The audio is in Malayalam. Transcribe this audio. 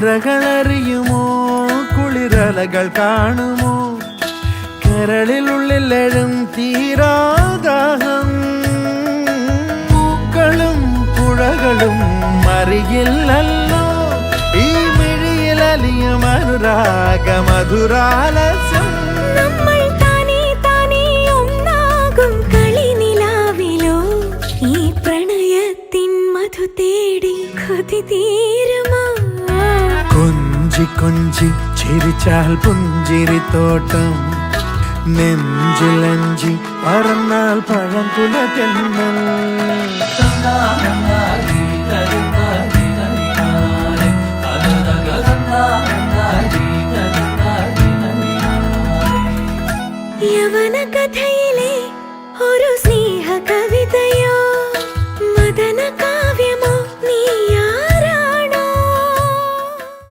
നുരകളറിയുമോ കുളിരലകൾ കാണുമോ കരളിലുള്ളിലെഴും തീരാദാഹം പൂക്കളും പുഴകളും മറിയില്ലല്ലോ ഈ മിഴിയിലലിയും അനുരാഗ മധുരാലസ്യം കൊഞ്ചി കൊഞ്ചി ചിരിച്ചാൽ പുഞ്ചിരിത്തോട്ടം നെഞ്ചിലഞ്ചി പറന്നാൽ പഴംകുല തെന്നൽ